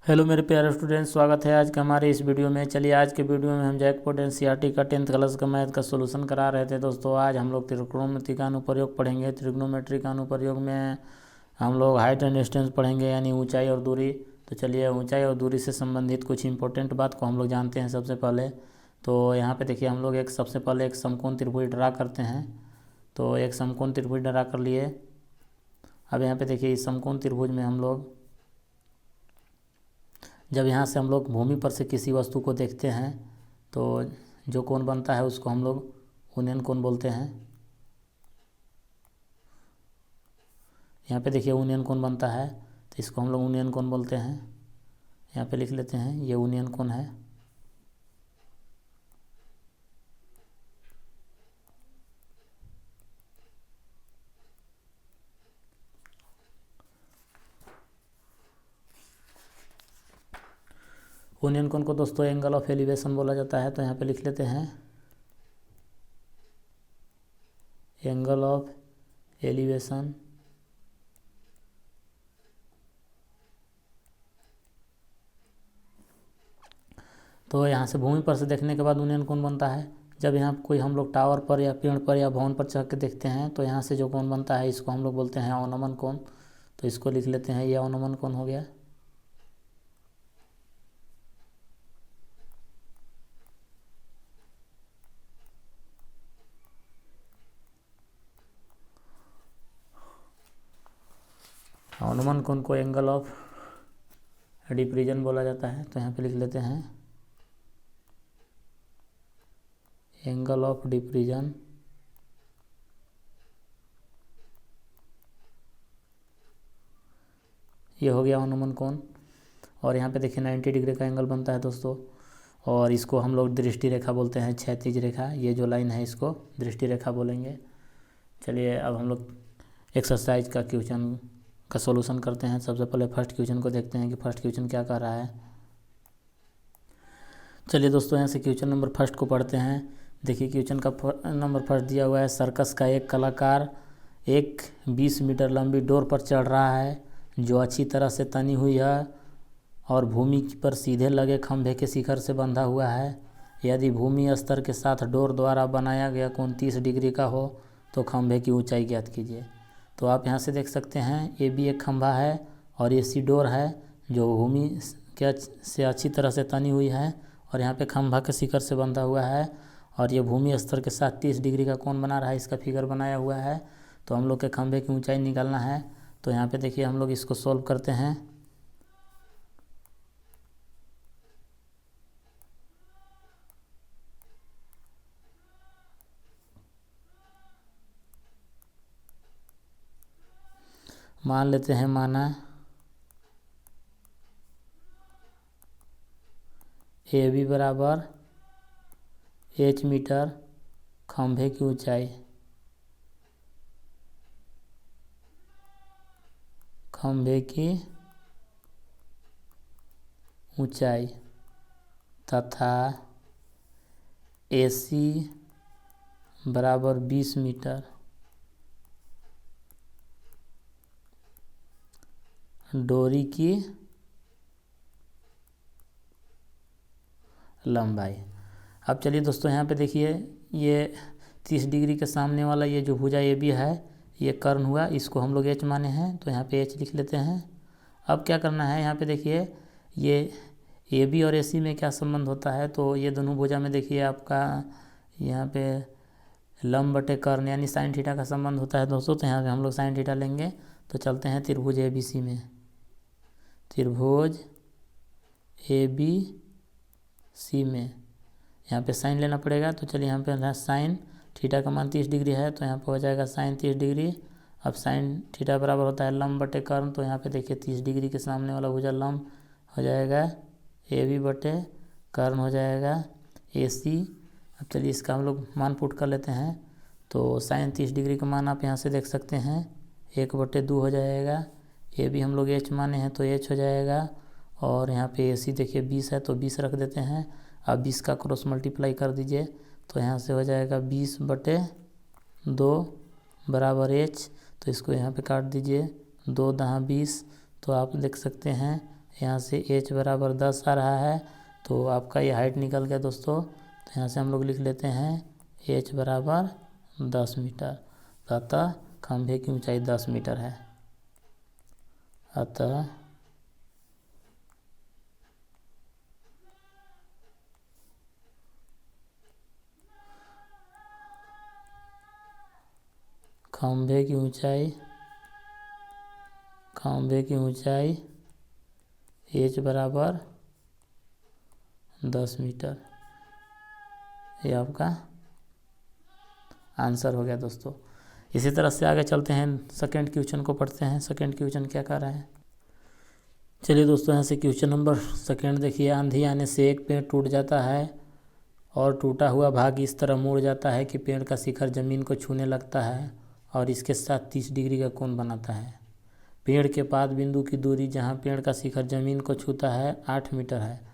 Hello मेरे प्यारे students, स्वागत है आज के हमारे इस वीडियो में। चलिए आज के वीडियो में हम जैकपॉट एनसीईआरटी का 10th क्लास का मैथ का सॉल्यूशन करा रहे थे। दोस्तों आज हम लोग त्रिकोणमिति का अनुप्रयोग पढ़ेंगे। त्रिकोणोमेट्री का अनुप्रयोग में हम लोग हाइट एंड डिस्टेंस पढ़ेंगे, यानी ऊंचाई और दूरी। तो चलिए ऊंचाई और दूरी से संबंधित कुछ इंपॉर्टेंट बात को हम लोग जानते हैं। सबसे पहले तो यहाँ पे देखिए हम लोग सबसे पहले एक समकोण त्रिभुज ड्रा करते हैं। तो एक समकोण त्रिभुज ड्रा कर लिए। अब यहाँ पे देखिए इस समकोण त्रिभुज में हम लोग जब यहाँ से हम लोग भूमि पर से किसी वस्तु को देखते हैं तो जो कोण बनता है उसको हम लोग उन्नयन कोण बोलते हैं। यहाँ पे देखिए उन्नयन कोण बनता है तो इसको हम लोग उन्नयन कोण बोलते हैं। यहाँ पे लिख लेते हैं ये उन्नयन कोण है। उन्नयन कोण को दोस्तों एंगल ऑफ एलिवेशन बोला जाता है। तो यहाँ पे लिख लेते हैं एंगल ऑफ एलिवेशन। तो यहाँ से भूमि पर से देखने के बाद उन्नयन कोण बनता है। जब यहाँ कोई हम लोग टावर पर या पेड़ पर या भवन पर चढ़ के देखते हैं तो यहाँ से जो कोण बनता है इसको हम लोग बोलते हैं अवनमन कोण। तो इसको लिख लेते हैं, ये अवनमन कोण हो गया। अवनमन कोण को एंगल ऑफ डिप्रीजन बोला जाता है। तो यहाँ पे लिख लेते हैं एंगल ऑफ डिप्रीजन। ये हो गया अवनमन कोण। और यहाँ पे देखिए 90 डिग्री का एंगल बनता है दोस्तों। और इसको हम लोग दृष्टि रेखा बोलते हैं, क्षैतिज रेखा। ये जो लाइन है इसको दृष्टि रेखा बोलेंगे। चलिए अब हम लोग एक्सरसाइज का क्वेश्चन का सॉल्यूशन करते हैं। सबसे पहले फर्स्ट क्वेश्चन को देखते हैं कि फर्स्ट क्वेश्चन क्या कर रहा है। चलिए दोस्तों यहाँ से क्वेश्चन नंबर फर्स्ट को पढ़ते हैं। देखिए क्वेश्चन का नंबर फर्स्ट दिया हुआ है, सर्कस का एक कलाकार एक 20 मीटर लंबी डोर पर चढ़ रहा है जो अच्छी तरह से तनी हुई है और भूमि पर सीधे लगे खंभे के शिखर से बंधा हुआ है। यदि भूमि स्तर के साथ डोर द्वारा बनाया गया कोण 30 डिग्री का हो तो खंभे की ऊंचाई ज्ञात कीजिए। तो आप यहाँ से देख सकते हैं ये भी एक खंभा है और ये सी डोर है जो भूमि के से अच्छी तरह से तनी हुई है और यहाँ पे खंभा के शिखर से बंधा हुआ है और ये भूमि स्तर के साथ 30 डिग्री का कोण बना रहा है। इसका फिगर बनाया हुआ है। तो हम लोग के खंभे की ऊंचाई निकालना है। तो यहाँ पे देखिए हम लोग इसको सॉल्व करते हैं। मान लेते हैं माना ए बी बराबर h मीटर खंभे की ऊंचाई, खंभे की ऊंचाई तथा AC बराबर 20 मीटर डोरी की लंबाई। अब चलिए दोस्तों यहाँ पे देखिए ये 30 डिग्री के सामने वाला ये जो भुजा ए बी है ये कर्ण हुआ, इसको हम लोग h माने हैं। तो यहाँ पे h लिख लेते हैं। अब क्या करना है, यहाँ पे देखिए ये ए बी और AC में क्या संबंध होता है। तो ये दोनों भुजा में देखिए आपका यहाँ पे लंब बटे कर्ण यानी साइन थीटा का संबंध होता है दोस्तों। तो यहाँ पे हम लोग साइन थीटा लेंगे। तो चलते हैं त्रिभुज ABC में। त्रिभुज ABC में यहाँ पे साइन लेना पड़ेगा। तो चलिए यहाँ पे साइन थीटा का मान 30 डिग्री है तो यहाँ पे हो जाएगा साइन 30 डिग्री। अब साइन थीटा बराबर होता है लंब बटे कर्ण। तो यहाँ पे देखिए 30 डिग्री के सामने वाला भुजा लंब हो जाएगा AB बटे कर्ण हो जाएगा AC। अब चलिए इसका हम लोग मान पुट कर लेते हैं। तो साइन 30 डिग्री का मान आप यहाँ से देख सकते हैं 1/2 हो जाएगा। AB हम लोग h माने हैं तो h हो जाएगा। और यहाँ पे AC देखिए 20 है तो 20 रख देते हैं। अब 20 का क्रॉस मल्टीप्लाई कर दीजिए तो यहाँ से हो जाएगा 20/2 बराबर h। तो इसको यहाँ पे काट दीजिए, 2 दहा 20। तो आप देख सकते हैं यहाँ से h बराबर 10 आ रहा है, तो आपका ये हाइट निकल गया दोस्तों। तो यहाँ से हम लोग लिख लेते हैं h बराबर 10 मीटर। अतः खंभे की ऊंचाई 10 मीटर है। अतः खंभे की ऊंचाई h बराबर 10 मीटर। ये आपका आंसर हो गया दोस्तों। इसी तरह से आगे चलते हैं, सेकंड क्वेश्चन को पढ़ते हैं। सेकंड क्वेश्चन क्या कर रहे हैं, चलिए दोस्तों यहाँ से क्वेश्चन नंबर सेकंड देखिए। आंधी आने से एक पेड़ टूट जाता है और टूटा हुआ भाग इस तरह मुड़ जाता है कि पेड़ का शिखर जमीन को छूने लगता है और इसके साथ 30 डिग्री का कोण बनाता है। पेड़ के पाद बिंदु की दूरी जहाँ पेड़ का शिखर जमीन को छूता है 8 मीटर है।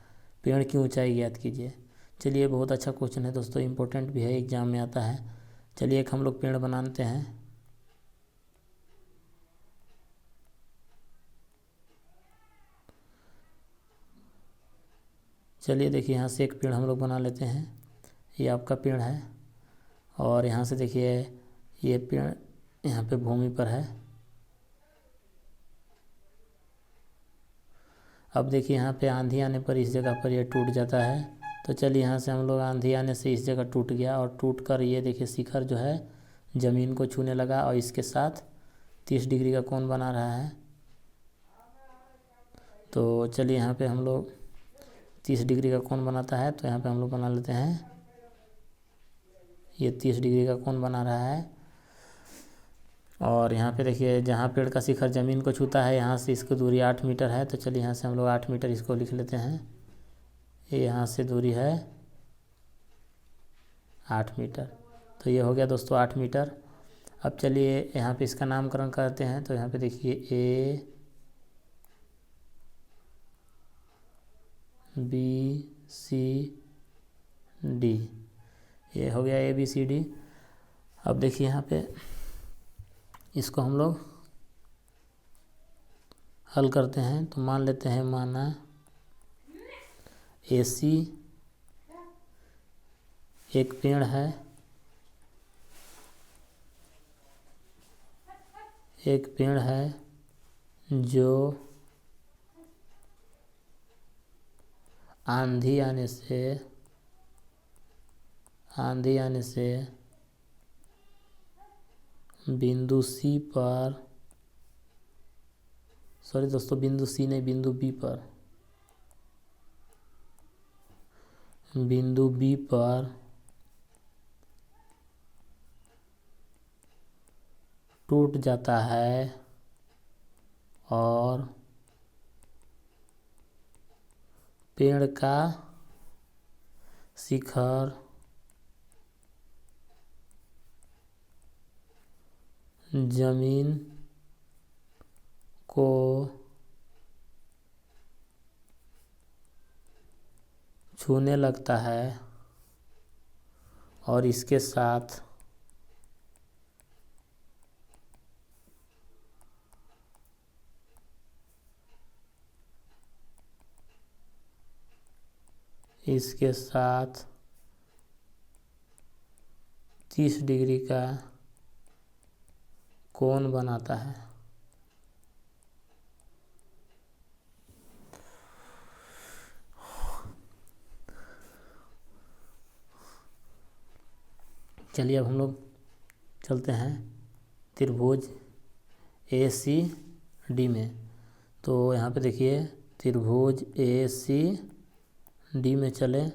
पेड़ की ऊंचाई ज्ञात कीजिए। चलिए बहुत अच्छा क्वेश्चन है दोस्तों, इम्पोर्टेंट भी है, एग्जाम में आता है। चलिए एक हम लोग पेड़ बनाते हैं। चलिए देखिए यहाँ से एक पेड़ हम लोग बना लेते हैं। ये आपका पेड़ है और यहाँ से देखिए ये पेड़ यहाँ पे भूमि पर है। अब देखिए यहाँ पे आंधी आने पर इस जगह पर ये टूट जाता है। तो चलिए यहाँ से हम लोग आंधी आने से इस जगह टूट गया और टूट कर ये देखिए शिखर जो है ज़मीन को छूने लगा और इसके साथ 30 डिग्री का कोण बना रहा है। तो चलिए यहाँ पे हम लोग 30 डिग्री का कोण बनाता है, तो यहाँ पे हम लोग बना लेते हैं। ये 30 डिग्री का कोण बना रहा है और यहाँ पे देखिए जहाँ पेड़ का शिखर ज़मीन को छूता है यहाँ से इसकी दूरी 8 मीटर है। तो चलिए यहाँ से हम लोग 8 मीटर इसको लिख लेते हैं। ये यहाँ से दूरी है 8 मीटर। तो ये हो गया दोस्तों 8 मीटर। अब चलिए यहाँ पे इसका नामकरण करते हैं। तो यहाँ पे देखिए A B C D, ये हो गया ABCD। अब देखिए यहाँ पे इसको हम लोग हल करते हैं। तो मान लेते हैं, माना AC एक पेड़ है, जो आंधी आने से बिंदु C पर, सॉरी दोस्तों बिंदु C नहीं, बिंदु B पर टूट जाता है और पेड़ का शिखर जमीन को छूने लगता है और इसके साथ इसके साथ 30 डिग्री का कोण बनाता है। चलिए अब हम लोग चलते हैं त्रिभुज ACD में। तो यहाँ पे देखिए त्रिभुज ACD में चले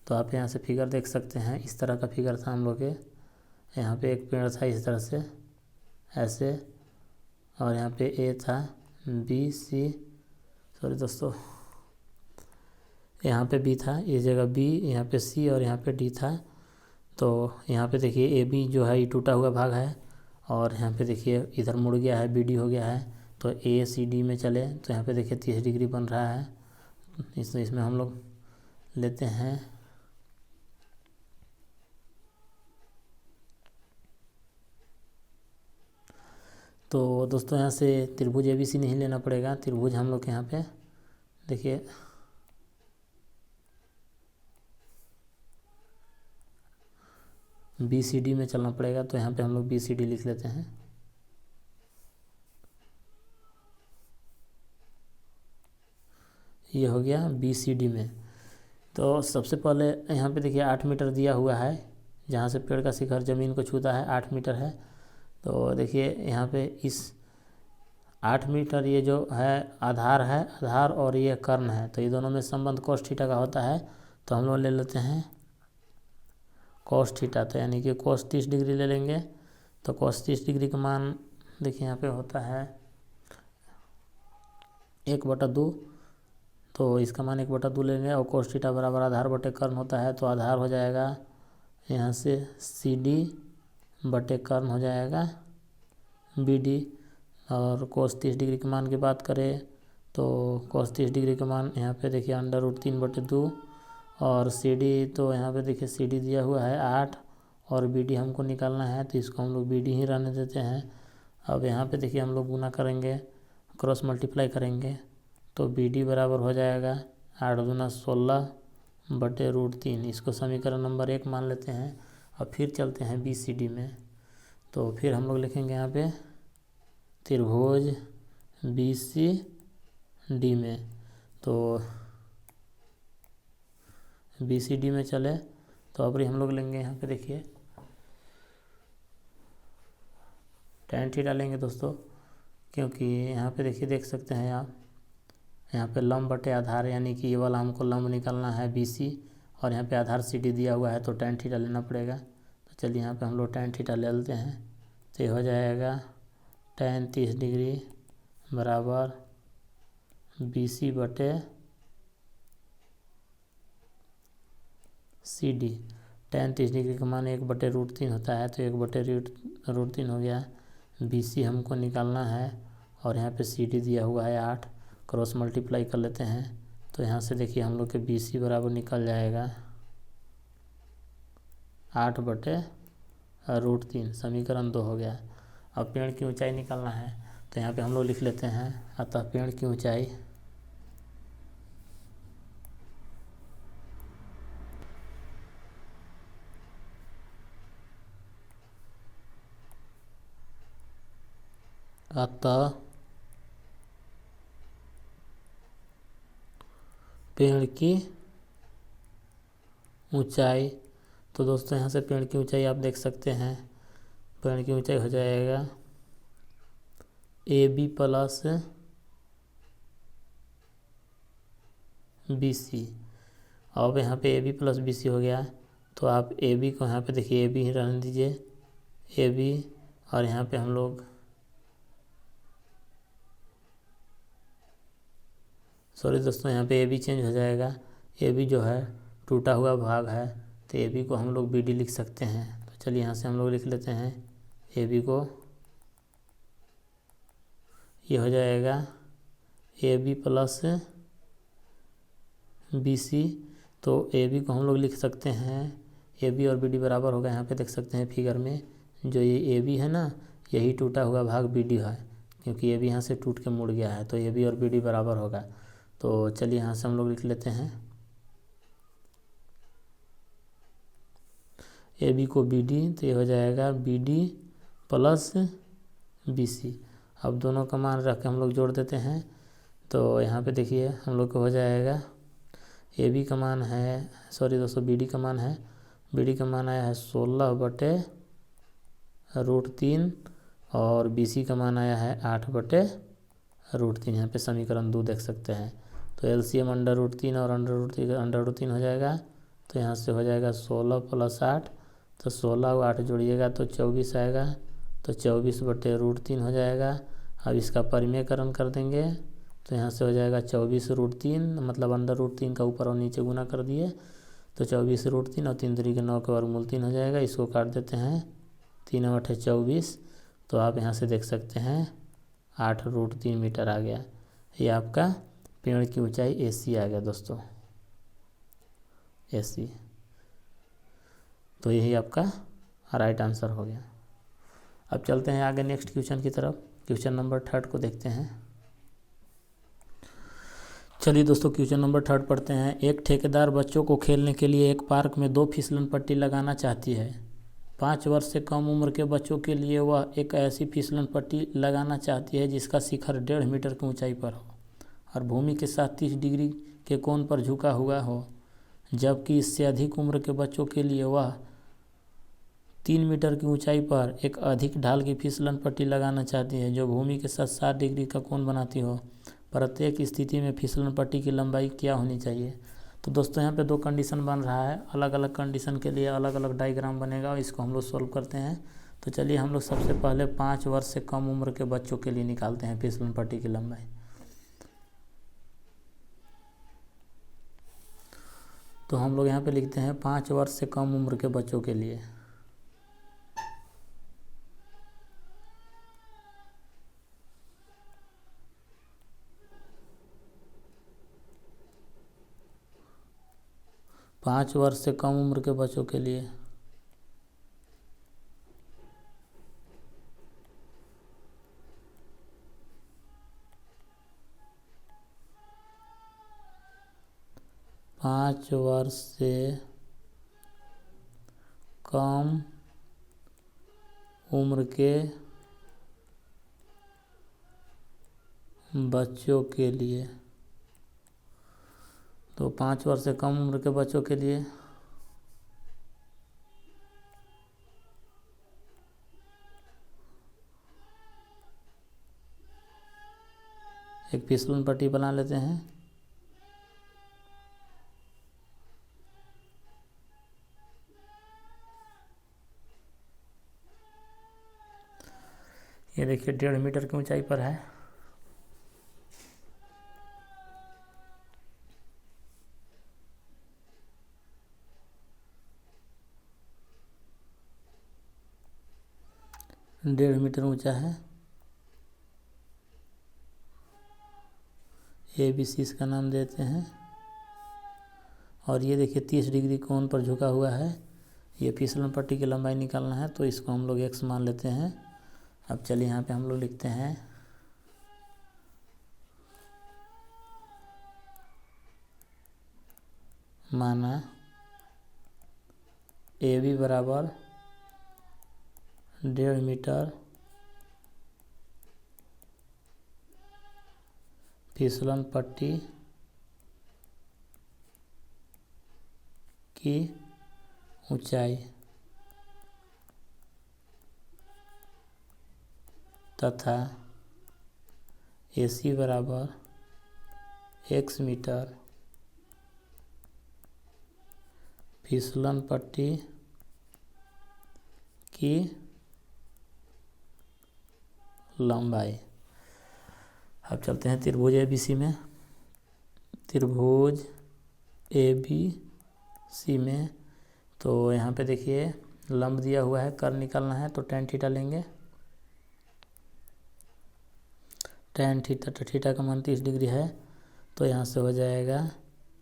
तो आप यहाँ से फिगर देख सकते हैं। इस तरह का फिगर था हम लोग के। यहाँ पे एक पेड़ था इस तरह से ऐसे, और यहाँ पे A था, B C, सॉरी दोस्तों यहाँ पे B था, इस जगह B, यहाँ पे C और यहाँ पे D था। तो यहाँ पे देखिए AB जो है ये टूटा हुआ भाग है और यहाँ पे देखिए इधर मुड़ गया है, BD हो गया है। तो ACD में चले तो यहाँ पे देखिए 30 डिग्री बन रहा है। इसमें हम लोग लेते हैं तो दोस्तों यहाँ से त्रिभुज ABC नहीं लेना पड़ेगा। त्रिभुज हम लोग यहाँ पे देखिए BCD में चलना पड़ेगा, तो यहाँ पे हम लोग BCD लिख लेते हैं। ये हो गया BCD में। तो सबसे पहले यहाँ पे देखिए 8 मीटर दिया हुआ है, जहाँ से पेड़ का शिखर ज़मीन को छूता है 8 मीटर है। तो देखिए यहाँ पे इस 8 मीटर ये जो है आधार है, आधार और ये कर्ण है, तो ये दोनों में संबंध cos थीटा का होता है। तो हम लोग ले लेते हैं cos थीटा, तो यानी कि cos 30 डिग्री ले लेंगे। तो cos 30 डिग्री का मान देखिए यहाँ पे होता है 1/2, तो इसका मान 1/2 लेंगे। और cos थीटा बराबर आधार बटे कर्ण होता है, तो आधार हो जाएगा यहाँ से CD बटे कर्ण हो जाएगा BD। और cos 30 डिग्री के मान की बात करें तो cos 30 डिग्री का मान यहाँ पे देखिए √3/2, और CD तो यहाँ पे देखिए CD दिया हुआ है 8 और BD हमको निकालना है, तो इसको हम लोग BD ही रहने देते हैं। अब यहाँ पे देखिए हम लोग गुना करेंगे, क्रॉस मल्टीप्लाई करेंगे, तो BD बराबर हो जाएगा 8 दूना 16/√3। इसको समीकरण नंबर 1 मान लेते हैं। अब फिर चलते हैं BCD में, तो फिर हम लोग लिखेंगे यहाँ पे त्रिभुज BCD में। तो BCD में चले तो अब हम लोग लेंगे यहाँ पे देखिए tan थीटा लेंगे दोस्तों, क्योंकि यहाँ पे देखिए देख सकते हैं आप, यहाँ पे लंब बटे आधार, यानी कि ये वाला हमको लंब निकालना है BC, और यहाँ पे आधार CD दिया हुआ है, तो tan थीटा लेना पड़ेगा। तो चलिए यहाँ पे हम लोग tan थीटा ले लेते हैं। तो ये हो जाएगा tan 30 डिग्री बराबर BC बटे CD। tan 30 डिग्री का मान 1/√3 होता है, तो 1/√3 हो गया। BC हमको निकालना है, और यहाँ पे CD दिया हुआ है 8, क्रॉस मल्टीप्लाई कर लेते हैं। तो यहाँ से देखिए हम लोग के BC बराबर निकल जाएगा 8/√3, समीकरण 2 हो गया। अब पेड़ की ऊंचाई निकालना है, तो यहाँ पे हम लोग लिख लेते हैं, अतः पेड़ की ऊंचाई पेड़ की ऊंचाई, तो दोस्तों यहाँ से पेड़ की ऊंचाई आप देख सकते हैं, पेड़ की ऊंचाई हो जाएगा AB प्लस BC। अब यहाँ पे AB प्लस BC हो गया, तो आप AB को यहाँ पे देखिए AB ही रहने दीजिए, AB, और यहाँ पे हम लोग सॉरी दोस्तों यहाँ पे AB चेंज हो जाएगा, AB जो है टूटा हुआ भाग है, तो AB को हम लोग BD लिख सकते हैं। तो चलिए यहाँ से हम लोग लिख लेते हैं AB को, ये हो जाएगा AB प्लस BC। तो AB को हम लोग लिख सकते हैं, AB और BD बराबर होगा। यहाँ पे देख सकते हैं फिगर में, जो ये AB है ना, यही टूटा हुआ भाग BD है, क्योंकि AB यहाँ से टूट के मुड़ गया है, तो AB और BD बराबर होगा। तो चलिए यहाँ से हम लोग लिख लेते हैं AB को BD, तो ये हो जाएगा BD प्लस BC। अब दोनों का मान रख के हम लोग जोड़ देते हैं, तो यहाँ पे देखिए हम लोग को हो जाएगा AB का मान है, सॉरी दोस्तों BD का मान है, BD का मान आया है 16/√3, और BC का मान आया है 8/√3। यहाँ पे समीकरण 2 देख सकते हैं। तो LCM √3 और √3 हो जाएगा, तो यहाँ से हो जाएगा 16 + 8, तो 16 और 8 जोड़िएगा तो 24 आएगा, तो 24/√3 हो जाएगा। अब इसका परिमेयकरण कर देंगे, तो यहाँ से हो जाएगा 24√3, मतलब √3 का ऊपर और नीचे गुना कर दिए, तो 24√3 और 3 3 के 9 के वर्गमूल 3 हो जाएगा। इसको काट देते हैं, 3 और 8 24, तो आप यहाँ से देख सकते हैं 8√3 मीटर आ गया। ये आपका पेड़ की ऊंचाई AC आ गया दोस्तों, AC। तो यही आपका राइट आंसर हो गया। अब चलते हैं आगे नेक्स्ट क्वेश्चन की तरफ। क्वेश्चन नंबर 3 को देखते हैं। चलिए दोस्तों क्वेश्चन नंबर 3 पढ़ते हैं। एक ठेकेदार बच्चों को खेलने के लिए एक पार्क में 2 फिसलन पट्टी लगाना चाहती है। 5 वर्ष से कम उम्र के बच्चों के लिए वह एक ऐसी फिसलन पट्टी लगाना चाहती है जिसका शिखर 1.5 मीटर की ऊंचाई पर हो और भूमि के साथ 30 डिग्री के कोण पर झुका हुआ हो, जबकि इससे अधिक उम्र के बच्चों के लिए वह 3 मीटर की ऊंचाई पर एक अधिक ढाल की फिसलन पट्टी लगाना चाहती है जो भूमि के साथ 60 डिग्री का कोण बनाती हो। प्रत्येक स्थिति में फिसलन पट्टी की लंबाई क्या होनी चाहिए। तो दोस्तों यहाँ पे 2 कंडीशन बन रहा है, अलग अलग कंडीशन के लिए अलग अलग डायग्राम बनेगा और इसको हम लोग सॉल्व करते हैं। तो चलिए हम लोग सबसे पहले 5 वर्ष से कम उम्र के बच्चों के लिए निकालते हैं फिसलन पट्टी की लंबाई। तो हम लोग यहाँ पे लिखते हैं 5 वर्ष से कम उम्र के बच्चों के लिए। पाँच वर्ष से कम उम्र के बच्चों के लिए पाँच वर्ष से कम उम्र के बच्चों के लिए। तो 5 वर्ष से कम उम्र के बच्चों के लिए एक फिसलन पट्टी बना लेते हैं। ये देखिए 1.5 मीटर की ऊंचाई पर है। डेढ़ मीटर ऊंचा है। ABC इसका नाम देते हैं। और ये देखिए 30 डिग्री कोण पर झुका हुआ है। ये फिसलन पट्टी की लंबाई निकालना है तो इसको हम लोग x मान लेते हैं। अब चलिए यहाँ पे हम लोग लिखते हैं माना AB बराबर 1.5 मीटर फिसलन पट्टी की ऊंचाई तथा AC बराबर x मीटर फिसलन पट्टी की लंबाई। अब चलते हैं त्रिभुज ABC में। त्रिभुज ABC में तो यहाँ पे देखिए लंब दिया हुआ है, कर्व निकालना है तो tan थीटा लेंगे। tan थीटा तो थीटा का मान 30 डिग्री है तो यहाँ से हो जाएगा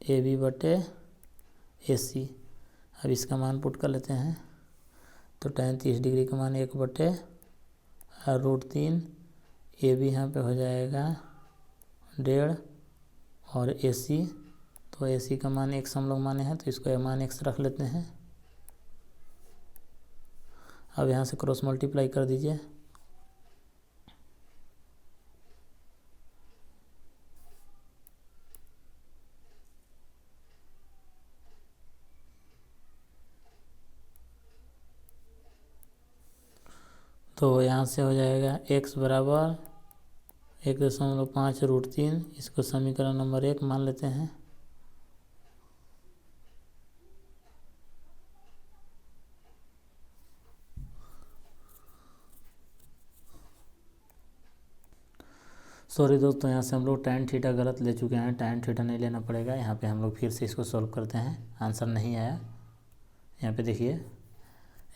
AB बटे AC। अब इसका मान पुट कर लेते हैं तो tan 30 डिग्री का मान 1 बटे √3। AB यहाँ पे हो जाएगा 1.5 और AC तो AC का मान x हम लोग माने हैं तो इसको मान x रख लेते हैं। अब यहाँ से क्रॉस मल्टीप्लाई कर दीजिए। तो यहाँ से हो जाएगा x बराबर 1.5 √3। इसको समीकरण नंबर 1 मान लेते हैं। सॉरी दोस्तों, यहाँ से हम लोग tan थीटा गलत ले चुके हैं। tan थीटा नहीं लेना पड़ेगा। यहाँ पे हम लोग फिर से इसको सॉल्व करते हैं। आंसर नहीं आया। यहाँ पे देखिए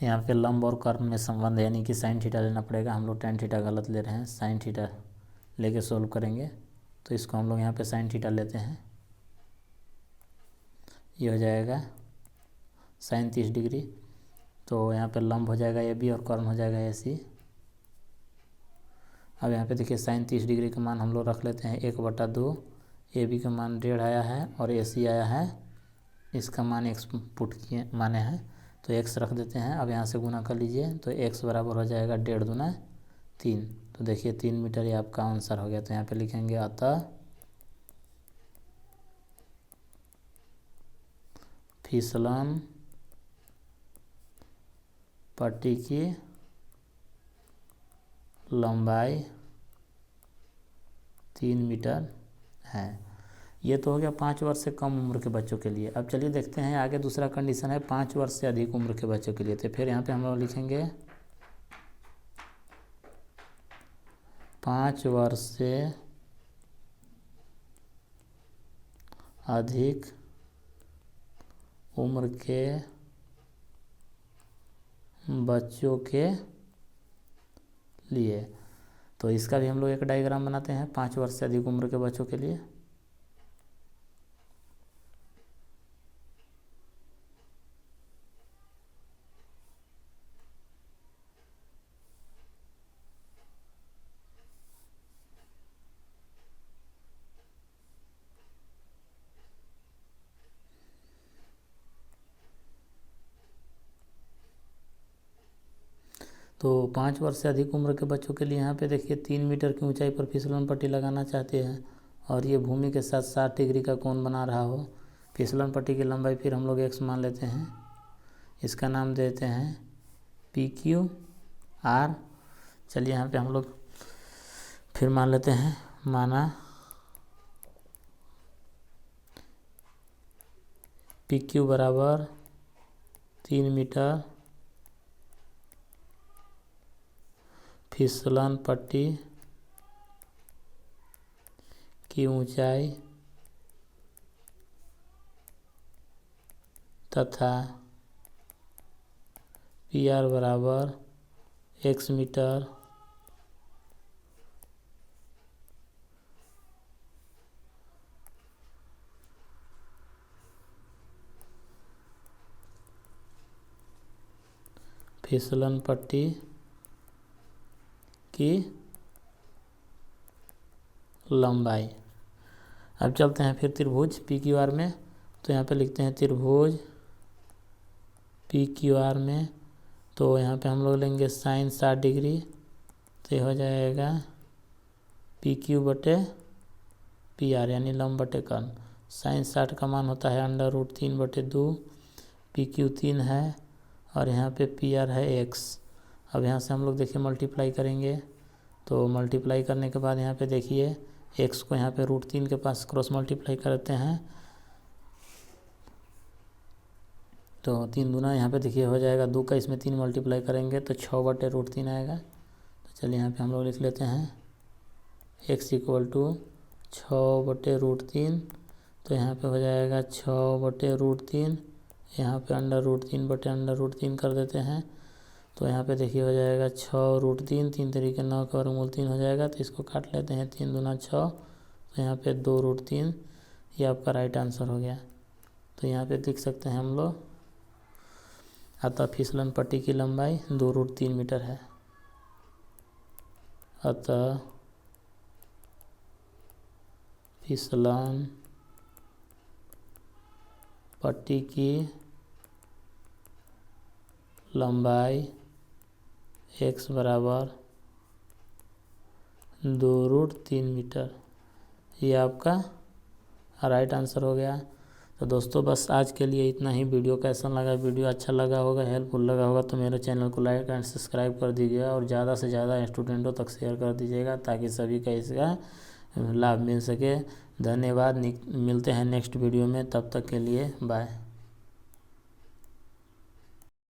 यहाँ पे लंब और कर्व में संबंध है, यानी कि sin थीटा लेना पड़ेगा। हम लोग tan थीटा गलत ले रहे हैं, sin थीटा लेके सॉल्व करेंगे। तो इसको हम लोग यहाँ पे sin थीटा लेते हैं। ये हो जाएगा sin 30 डिग्री। तो यहाँ पे लंब हो जाएगा AB और कर्व हो जाएगा AC। अब यहाँ पे देखिए sin 30 डिग्री का मान हम लोग रख लेते हैं 1/2 ए बी का मान 1.5 आया है और ए सी आया है, इसका मान x पुट किए माने हैं, तो x रख देते हैं। अब यहाँ से गुना कर लीजिए तो x बराबर हो जाएगा 1.5 दूना 3। तो देखिए 3 मीटर ये आपका आंसर हो गया। तो यहाँ पे लिखेंगे अतः फिसलन पट्टी की लंबाई 3 मीटर है। ये तो हो गया 5 वर्ष से कम उम्र के बच्चों के लिए। अब चलिए देखते हैं आगे दूसरा कंडीशन है 5 वर्ष से अधिक उम्र के बच्चों के लिए। तो फिर यहाँ पे हम लोग लिखेंगे 5 वर्ष से अधिक उम्र के बच्चों के लिए। तो इसका भी हम लोग एक डायग्राम बनाते हैं 5 वर्ष से अधिक उम्र के बच्चों के लिए। तो 5 वर्ष से अधिक उम्र के बच्चों के लिए यहाँ पे देखिए 3 मीटर की ऊंचाई पर फिसलन पट्टी लगाना चाहते हैं और ये भूमि के साथ 60 डिग्री का कोण बना रहा हो। फिसलन पट्टी की लंबाई फिर हम लोग x मान लेते हैं, इसका नाम देते हैं PQR। चलिए यहाँ पे हम लोग फिर मान लेते हैं, माना PQ बराबर 3 मीटर फिसलन पट्टी की ऊंचाई तथा PR बराबर x मीटर फिसलन पट्टी की लंबाई। अब चलते हैं फिर त्रिभुज PQR में। तो यहाँ पे लिखते हैं त्रिभुज PQR में, तो यहाँ पे हम लोग लेंगे साइन 60 डिग्री, तो ये हो जाएगा PQ बटे PR यानी लंब बटे कर्ण। साइन 60 का मान होता है √3/2, PQ 3 है और यहाँ पे PR है x। अब यहाँ से हम लोग देखिए मल्टीप्लाई करेंगे, तो मल्टीप्लाई करने के बाद यहाँ पे देखिए x को यहाँ पे √3 के पास क्रॉस मल्टीप्लाई करते हैं, तो 3 दूना यहाँ पे देखिए हो जाएगा 2 का, इसमें 3 मल्टीप्लाई करेंगे तो 6/√3 आएगा। तो चलिए यहाँ पे हम लोग लिख लेते हैं x = 6/√3। तो यहाँ पे हो जाएगा 6/√3, यहाँ पे √3/√3 कर देते हैं। तो यहाँ पे देखिए हो जाएगा 6√3, 3 तरीके 9 का वर्गमूल 3 हो जाएगा। तो इसको काट लेते हैं, 3 दूना 6, तो यहाँ पे 2√3, ये आपका राइट आंसर हो गया। तो यहाँ पे देख सकते हैं हम लोग, अतः फिसलन पट्टी की लंबाई 2√3 मीटर है। अतः फिसलन पट्टी की लंबाई x बराबर 2√3 मीटर, ये आपका राइट आंसर हो गया। तो दोस्तों बस आज के लिए इतना ही। वीडियो कैसा लगा, वीडियो अच्छा लगा होगा, हेल्पफुल लगा होगा तो मेरे चैनल को लाइक एंड सब्सक्राइब कर दीजिएगा और ज़्यादा से ज़्यादा स्टूडेंटों तक शेयर कर दीजिएगा ताकि सभी का इसका लाभ मिल सके। धन्यवाद, मिलते हैं नेक्स्ट वीडियो में, तब तक के लिए बाय।